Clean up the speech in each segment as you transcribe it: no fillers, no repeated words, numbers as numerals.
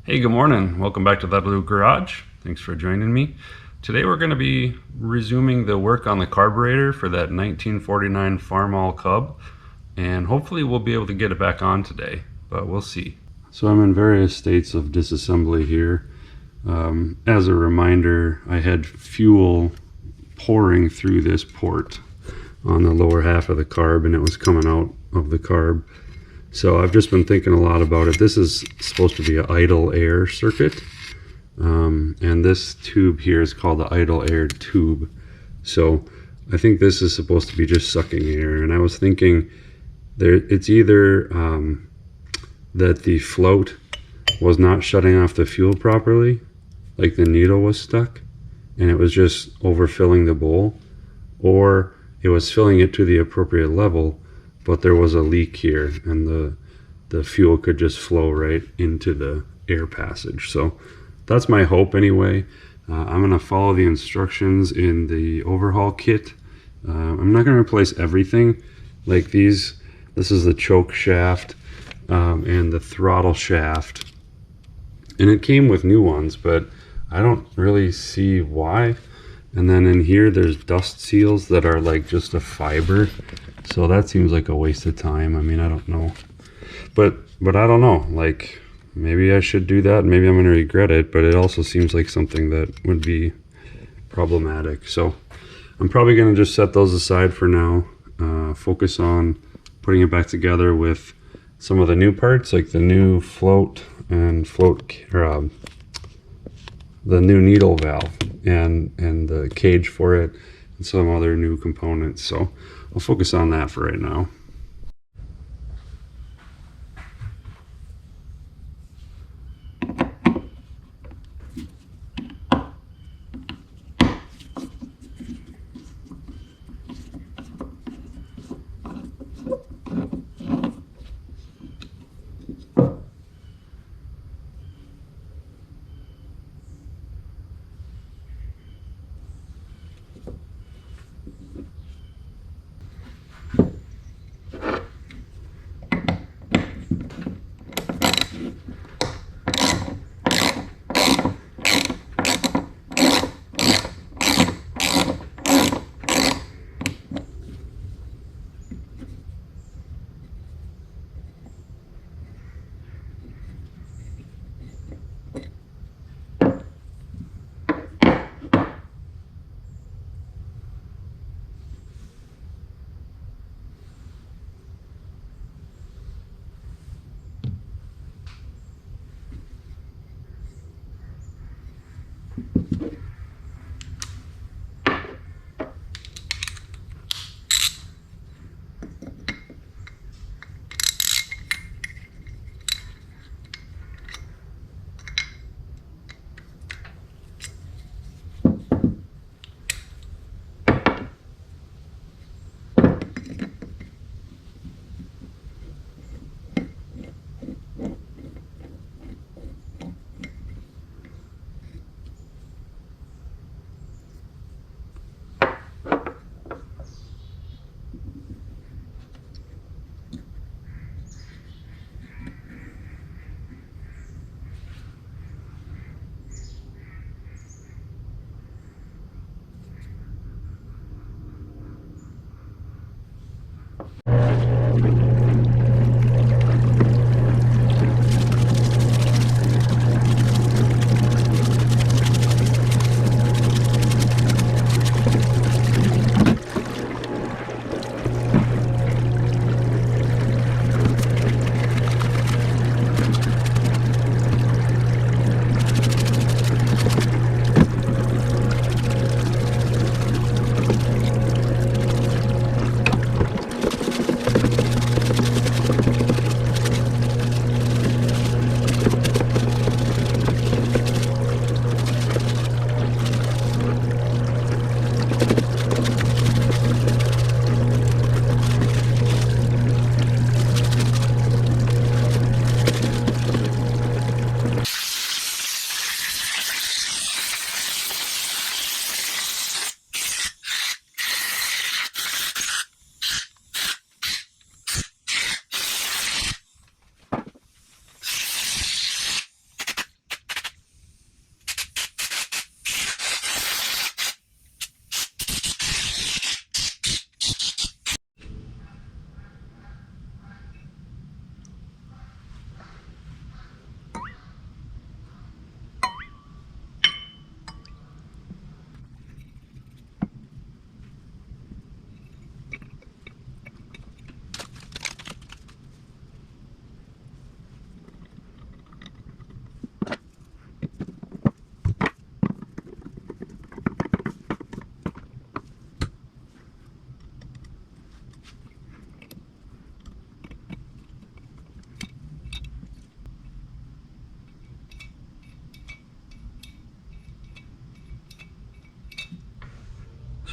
Hey, good morning. Welcome back to That Blue Garage. Thanks for joining me. Today we're going to be resuming the work on the carburetor for that 1949 Farmall Cub, and hopefully we'll be able to get it back on today, but we'll see. So I'm in various states of disassembly here. As a reminder, I had fuel pouring through this port on the lower half of the carb, and it was coming out of the carb. So I've just been thinking a lot about it. This is supposed to be an idle air circuit, and this tube here is called the idle air tube. So I think this is supposed to be just sucking air, and I was thinking it's either that the float was not shutting off the fuel properly, like the needle was stuck and it was just overfilling the bowl, or it was filling it to the appropriate level, but there was a leak here and the fuel could just flow right into the air passage. So that's my hope anyway. I'm going to follow the instructions in the overhaul kit. I'm not going to replace everything like these. This is the choke shaft and the throttle shaft, and it came with new ones, but I don't really see why. And then in here there's dust seals that are like just a fiber, so that seems like a waste of time. I mean, I don't know, but I don't know, like maybe I should do that, maybe I'm going to regret it, but it also seems like something that would be problematic. So I'm probably going to just set those aside for now, focus on putting it back together with some of the new parts, like the new float and the new needle valve and the cage for it and some other new components. So I'll focus on that for right now.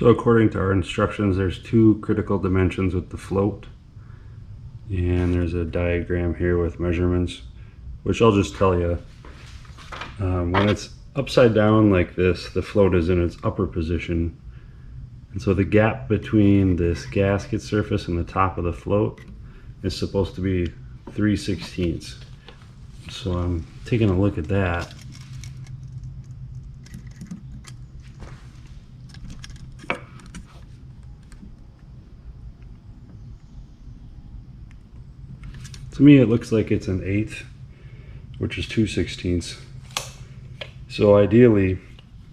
So according to our instructions, there's two critical dimensions with the float, and there's a diagram here with measurements, which I'll just tell you. When it's upside down like this, the float is in its upper position, and so the gap between this gasket surface and the top of the float is supposed to be 3/16. So I'm taking a look at that. To me, it looks like it's an 1/8, which is 2/16. So ideally,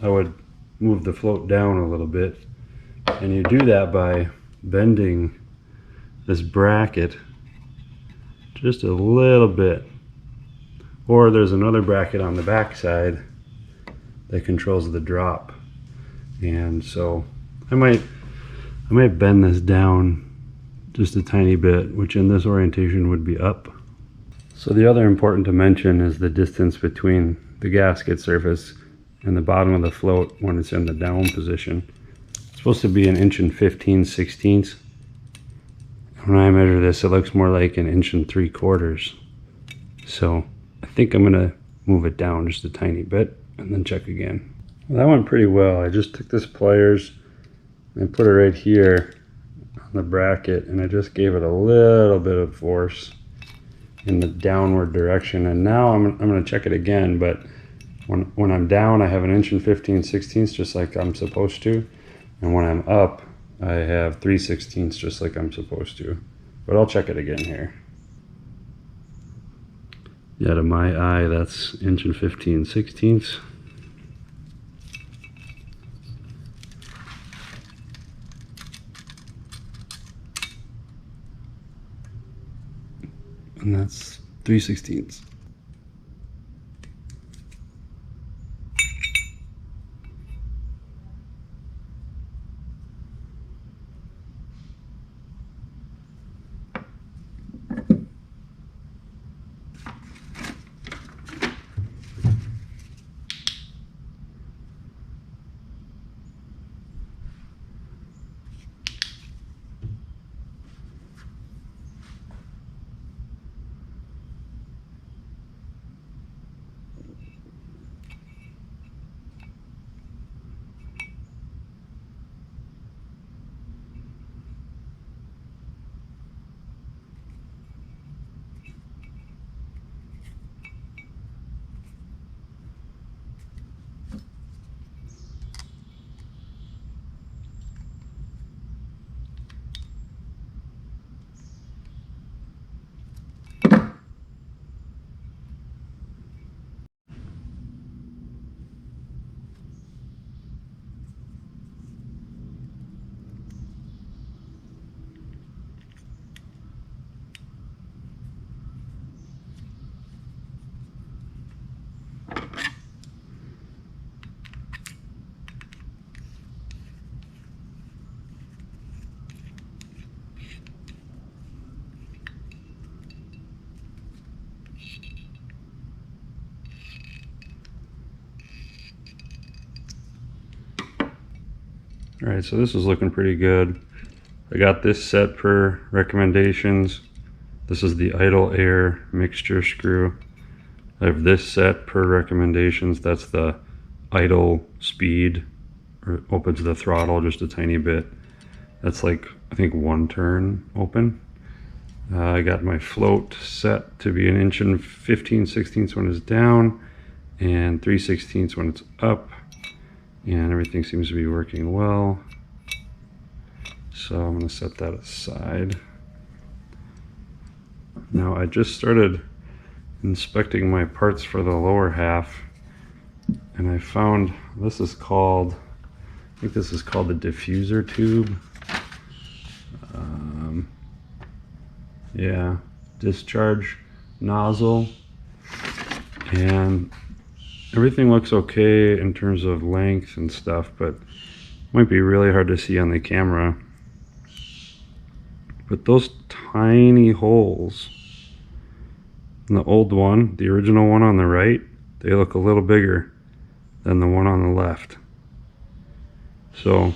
I would move the float down a little bit, and you do that by bending this bracket just a little bit. Or there's another bracket on the back side that controls the drop. And so I might bend this down just a tiny bit, which in this orientation would be up. So the other important dimension is the distance between the gasket surface and the bottom of the float when it's in the down position. It's supposed to be 1.15 inches. When I measure this, it looks more like 1 3/4 inches. So I think I'm gonna move it down just a tiny bit and then check again. Well, that went pretty well. I just took this pliers and put it right here on the bracket, and I just gave it a little bit of force in the downward direction. And now I'm gonna check it again, but when I'm down, I have 1.15 inches just like I'm supposed to. And when I'm up, I have 3/16 just like I'm supposed to. But I'll check it again here. Yeah, to my eye, that's 1.15 inches. And that's 3/16. All right, so this is looking pretty good. I got this set per recommendations. This is the idle air mixture screw. I have this set per recommendations. That's the idle speed, or opens the throttle just a tiny bit. That's like, I think 1 turn open. I got my float set to be 1.15 inches when it's down and 3/16 when it's up. And everything seems to be working well. So I'm going to set that aside. Now I just started inspecting my parts for the lower half, and I found this is called, I think this is called the diffuser tube. Yeah, discharge nozzle, and everything looks okay in terms of length and stuff, but it might be really hard to see on the camera. But those tiny holes in the old one, the original one on the right, they look a little bigger than the one on the left. So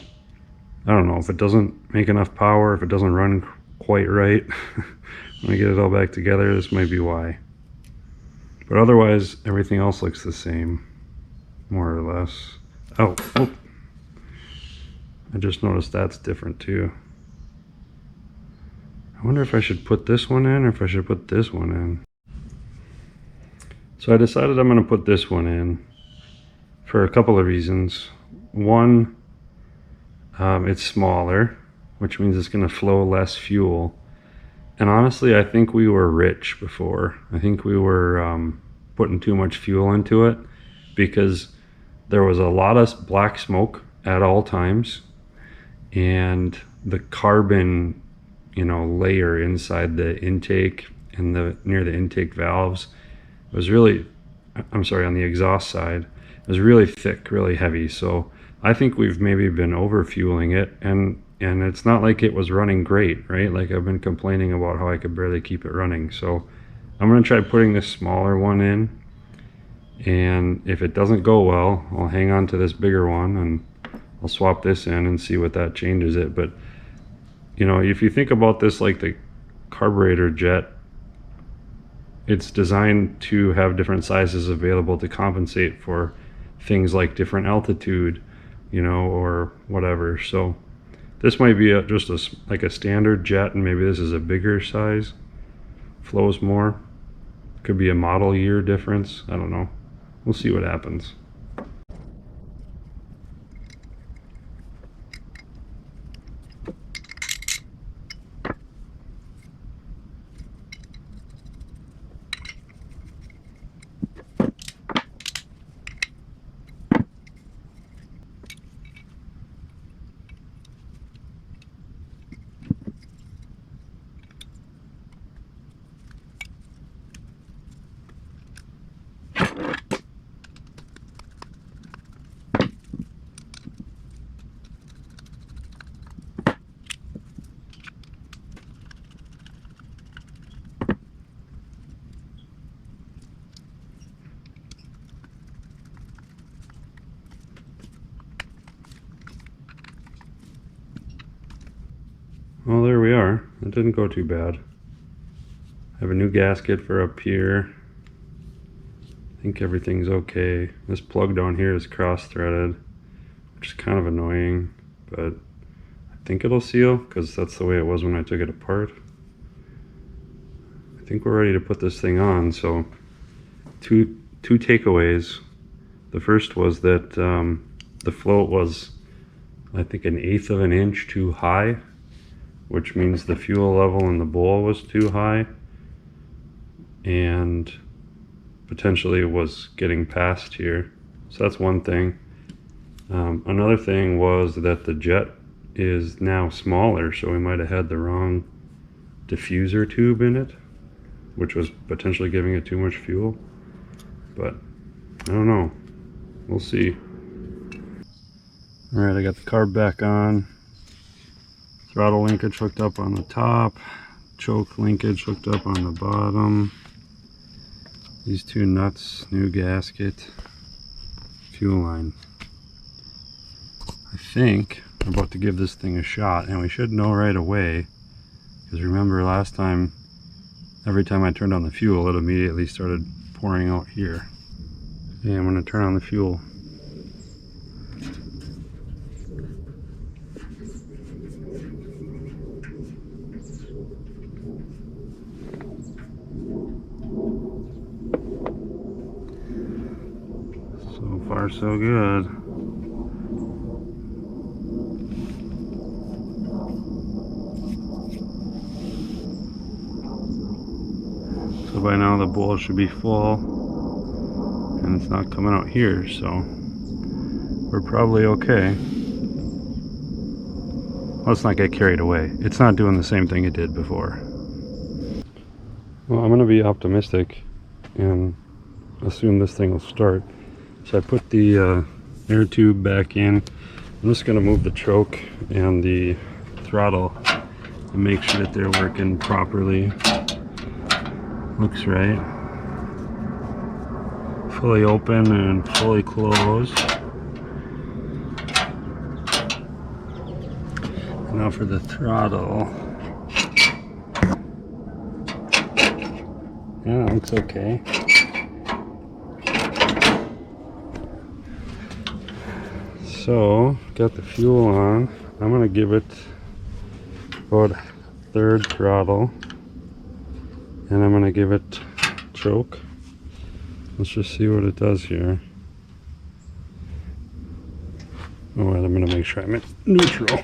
I don't know if it doesn't make enough power, if it doesn't run quite right. When I get it all back together, this might be why. But otherwise, everything else looks the same, more or less. Oh, I just noticed that's different too. I wonder if I should put this one in or if I should put this one in. So I decided I'm going to put this one in for a couple of reasons. One, it's smaller, which means it's going to flow less fuel. And honestly, I think we were rich before. I think we were putting too much fuel into it because there was a lot of black smoke at all times, and the carbon, layer inside the intake and near the intake valves was really, on the exhaust side, it was really thick, really heavy. So I think we've maybe been over fueling it, and it's not like it was running great, right? Like I've been complaining about how I could barely keep it running. So I'm gonna try putting this smaller one in, and if it doesn't go well, I'll hang on to this bigger one and I'll swap this in and see what that changes it. But if you think about this like the carburetor jet, it's designed to have different sizes available to compensate for things like different altitude, or whatever. So this might be just like a standard jet, and maybe this is a bigger size, flows more. Could be a model year difference. I don't know. We'll see what happens. Well, there we are. It didn't go too bad. I have a new gasket for up here. I think everything's okay. This plug down here is cross-threaded, which is kind of annoying, but I think it'll seal because that's the way it was when I took it apart. I think we're ready to put this thing on. So two takeaways. The first was that the float was, I think, 1/8 of an inch too high, which means the fuel level in the bowl was too high and potentially was getting past here. So that's one thing. Another thing was that the jet is now smaller, so we might have had the wrong diffuser tube in it, which was potentially giving it too much fuel. But I don't know. We'll see. All right, I got the carb back on. Throttle linkage hooked up on the top, choke linkage hooked up on the bottom. These two nuts, new gasket, fuel line. I think I'm about to give this thing a shot, and we should know right away, because remember last time, every time I turned on the fuel, it immediately started pouring out here. Okay, I'm going to turn on the fuel. So far so good. So by now the bowl should be full, and it's not coming out here, so we're probably okay. Let's not get carried away. It's not doing the same thing it did before. Well, I'm gonna be optimistic and assume this thing will start. So I put the air tube back in. I'm just gonna move the choke and the throttle and make sure that they're working properly. Looks right. Fully open and fully closed. Now for the throttle. Yeah, it looks okay. So, got the fuel on. I'm gonna give it about a third throttle. And I'm gonna give it choke. Let's just see what it does here. Oh, and I'm gonna make sure I'm at neutral.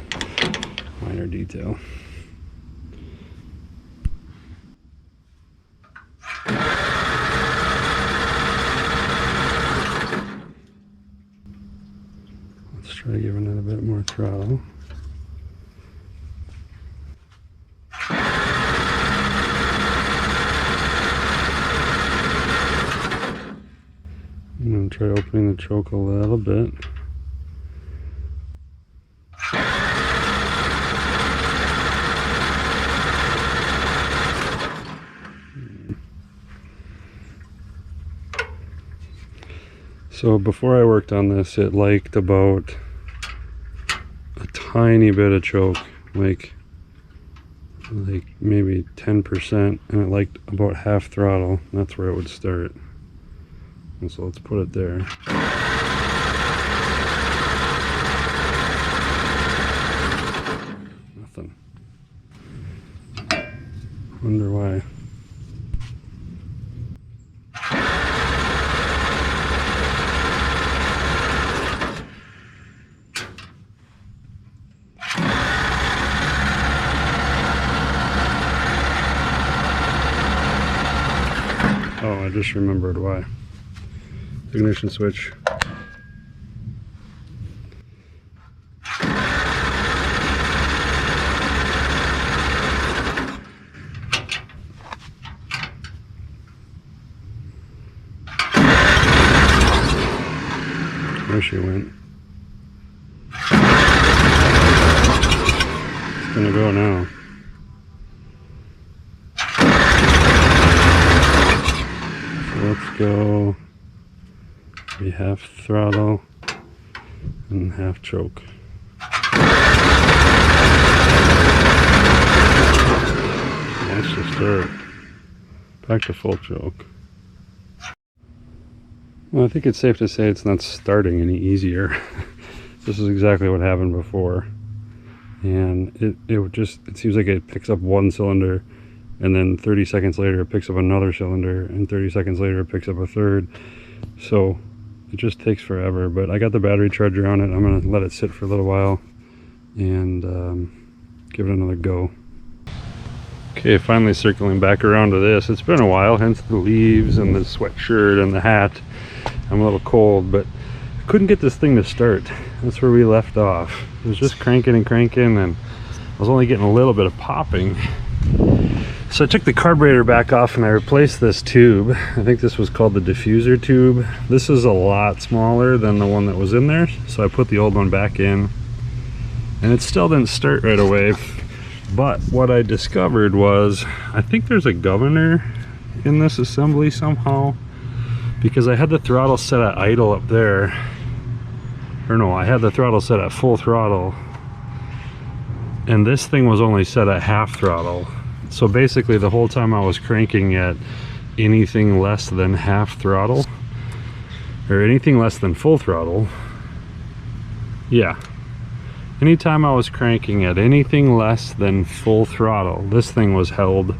Minor detail. Let's try giving it a bit more throttle. I'm going to try opening the choke a little bit. So before I worked on this, it liked about a tiny bit of choke, like maybe 10%, and it liked about half throttle. That's where it would start. And so let's put it there. Nothing. Wonder why. Oh, I just remembered why. Ignition switch. There she went. It's gonna go now. So let's go. Be half throttle and half choke. Let's just start back to full choke. Well, I think it's safe to say it's not starting any easier. This is exactly what happened before, and it seems like it picks up one cylinder, and then 30 seconds later it picks up another cylinder, and 30 seconds later it picks up a third. So it just takes forever, but I got the battery charger on it. I'm going to let it sit for a little while and give it another go. Okay, finally circling back around to this. It's been a while, hence the leaves and the sweatshirt and the hat. I'm a little cold, but I couldn't get this thing to start. That's where we left off. It was just cranking and cranking, and I was only getting a little bit of popping. So I took the carburetor back off and I replaced this tube. I think this was called the diffuser tube. This is a lot smaller than the one that was in there, so I put the old one back in, and it still didn't start right away. But what I discovered was, I think there's a governor in this assembly somehow, because I had the throttle set at idle up there, or no, I had the throttle set at full throttle, and this thing was only set at half throttle. So basically the whole time I was cranking at anything less than half throttle, or anything less than full throttle, yeah, anytime I was cranking at anything less than full throttle, this thing was held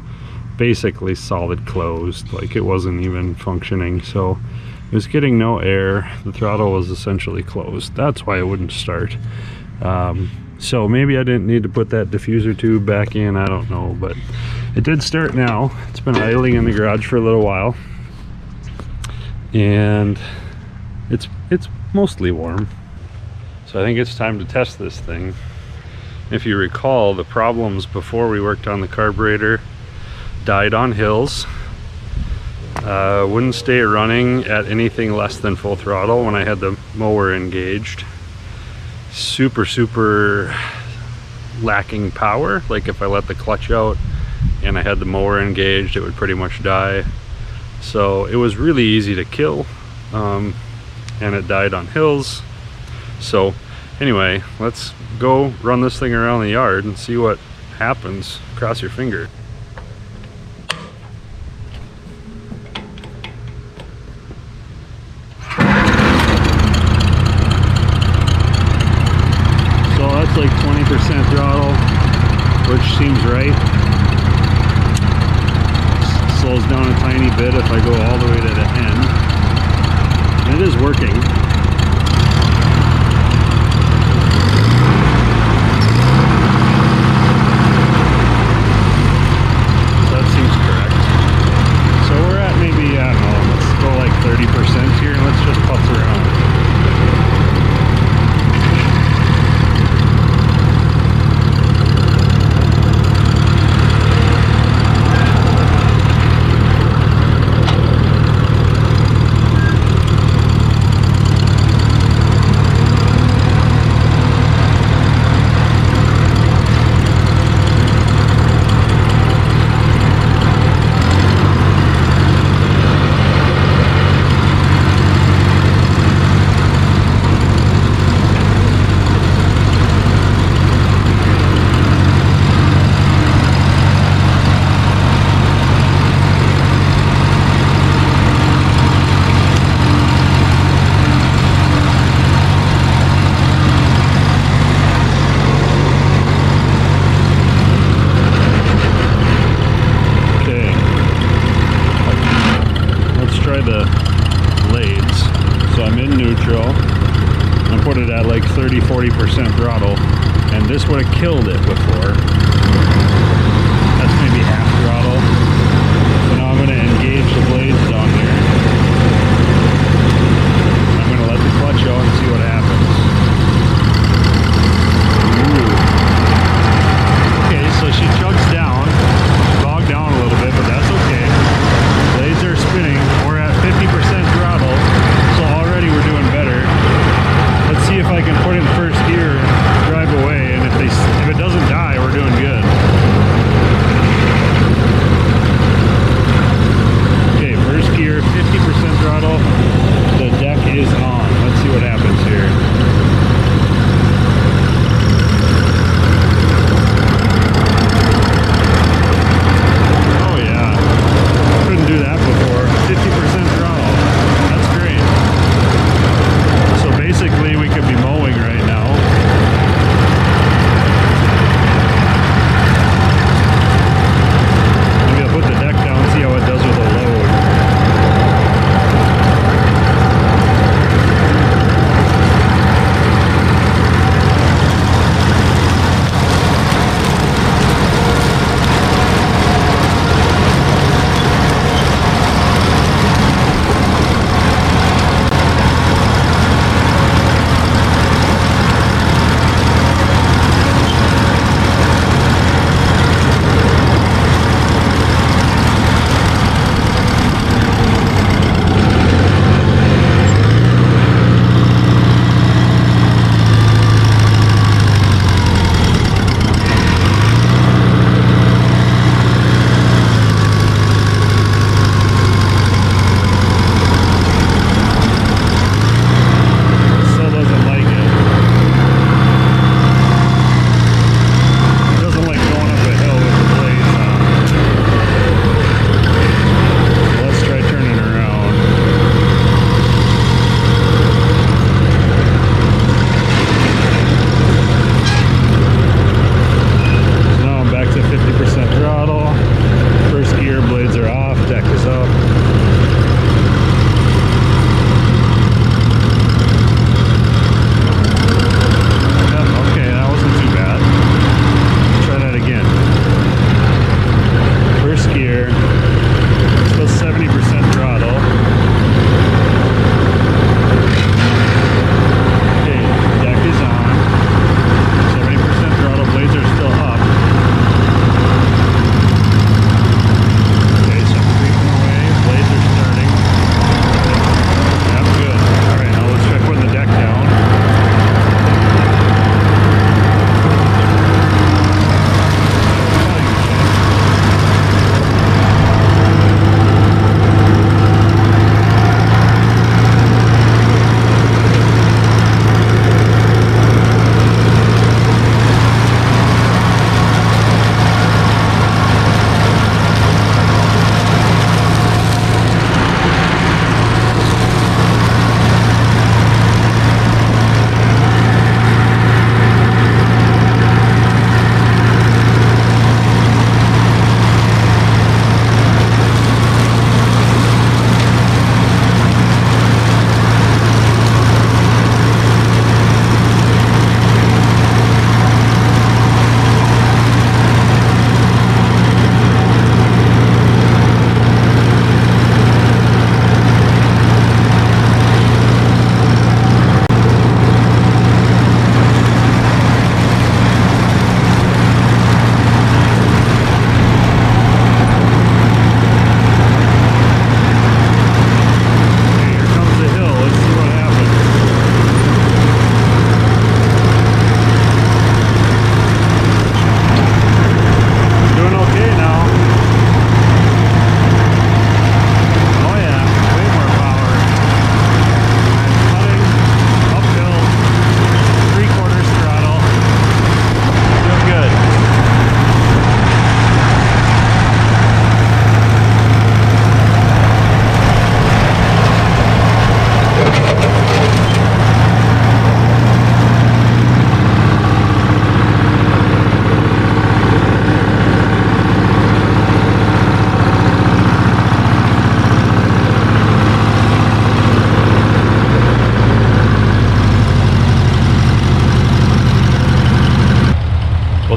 basically solid closed, like it wasn't even functioning. So it was getting no air, the throttle was essentially closed. That's why it wouldn't start. So maybe I didn't need to put that diffuser tube back in, I don't know, but it did start now. It's been idling in the garage for a little while, and it's mostly warm. So I think it's time to test this thing. If you recall, the problems before we worked on the carburetor: died on hills, wouldn't stay running at anything less than full throttle when I had the mower engaged, super lacking power, like if I let the clutch out and I had the mower engaged, it would pretty much die. So it was really easy to kill, and it died on hills. So Anyway, let's go run this thing around the yard and see what happens. Cross your finger. So that's like 20% throttle, which seems right. Slows down a tiny bit if I go all the way to the end. And it is working. That seems correct. So we're at maybe, I don't know, let's go like 30% here and let's just putz around. Put it at like 30-40% throttle, and this would have killed it before. That's maybe half throttle. So now I'm going to engage the blades down here. I'm going to let the clutch out and see what happens. Ooh. Okay, so she chugs down, bogged down a little bit, but that's okay. Blades are spinning. We're at 50% throttle, so already we're doing better. Let's see if I can put it in first gear, drive away, and if it doesn't die, we're doing good.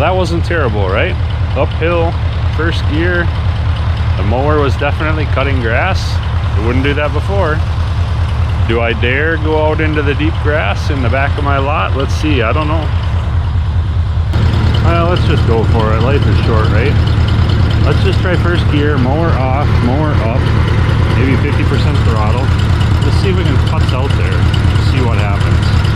that wasn't terrible, right? Uphill, first gear. The mower was definitely cutting grass. It wouldn't do that before. Do I dare go out into the deep grass in the back of my lot? Let's see, I don't know. Well, let's just go for it. Life is short, right? Let's just try first gear, mower off, mower up, maybe 50% throttle. Let's see if we can putz out there, see what happens.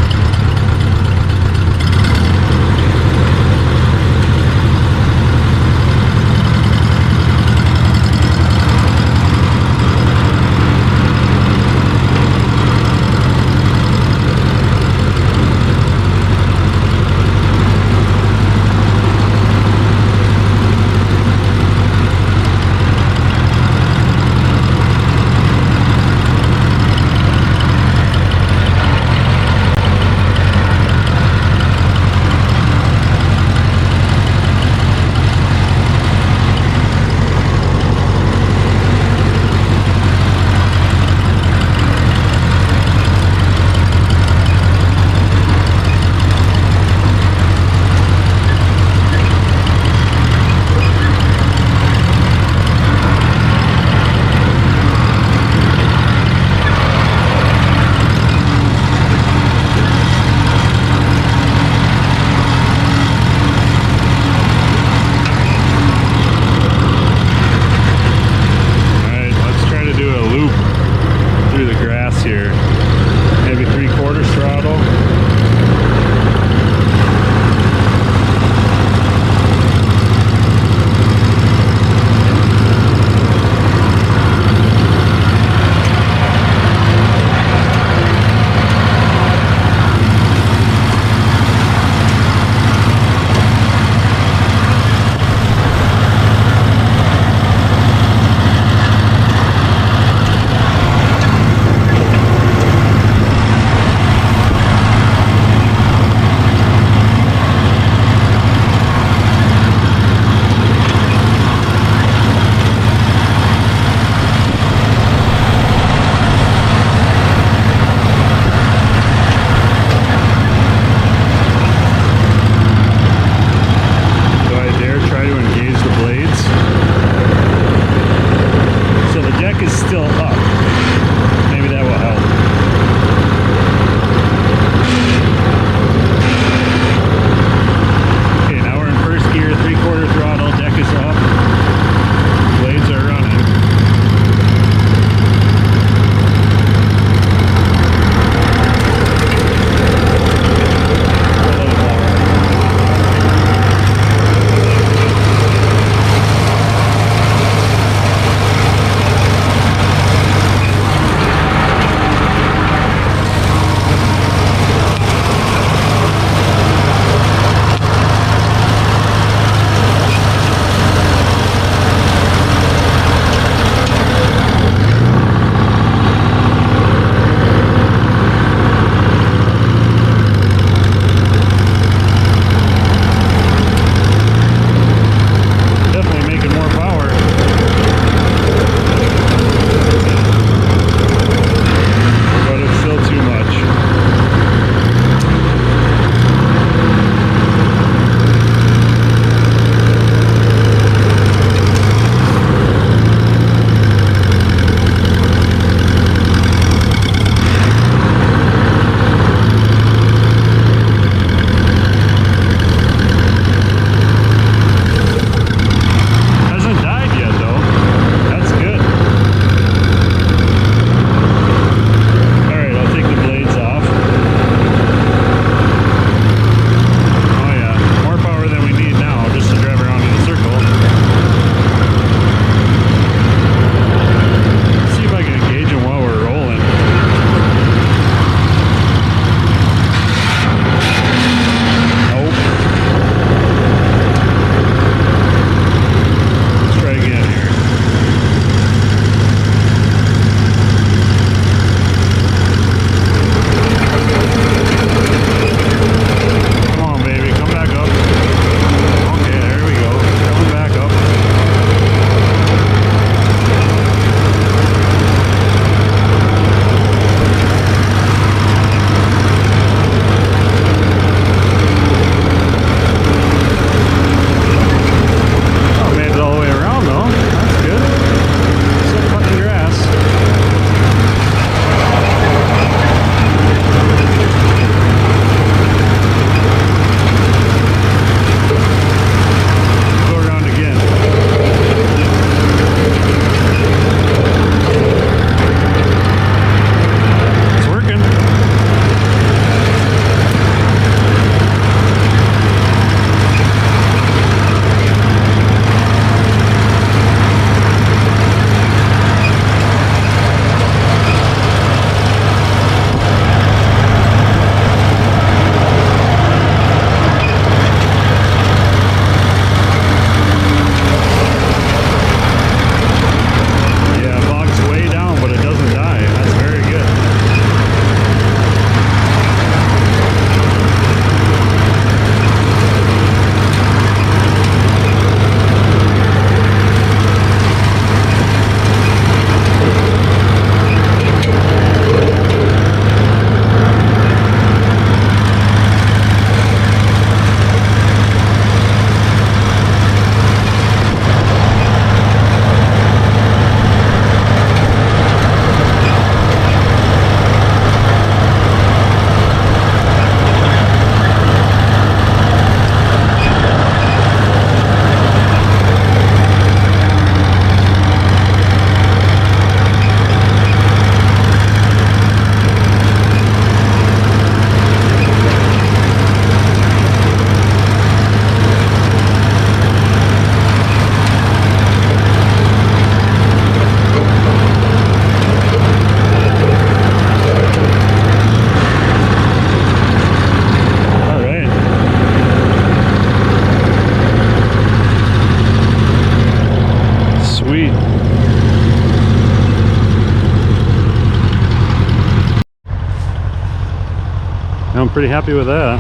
I'm pretty happy with that.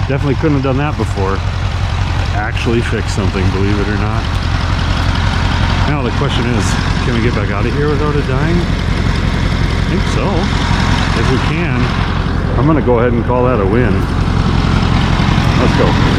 Definitely couldn't have done that before. Actually fix something, believe it or not. Now the question is, can we get back out of here without it dying? I think so. If we can, I'm gonna go ahead and call that a win. Let's go.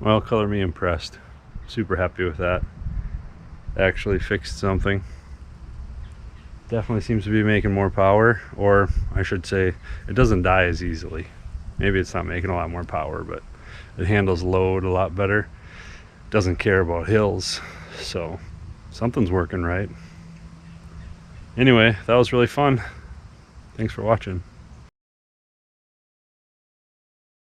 Well, color me impressed. Super happy with that. Actually fixed something. Definitely seems to be making more power, or I should say it doesn't die as easily. Maybe it's not making a lot more power, but it handles load a lot better. Doesn't care about hills, so something's working right. Anyway, that was really fun. Thanks for watching.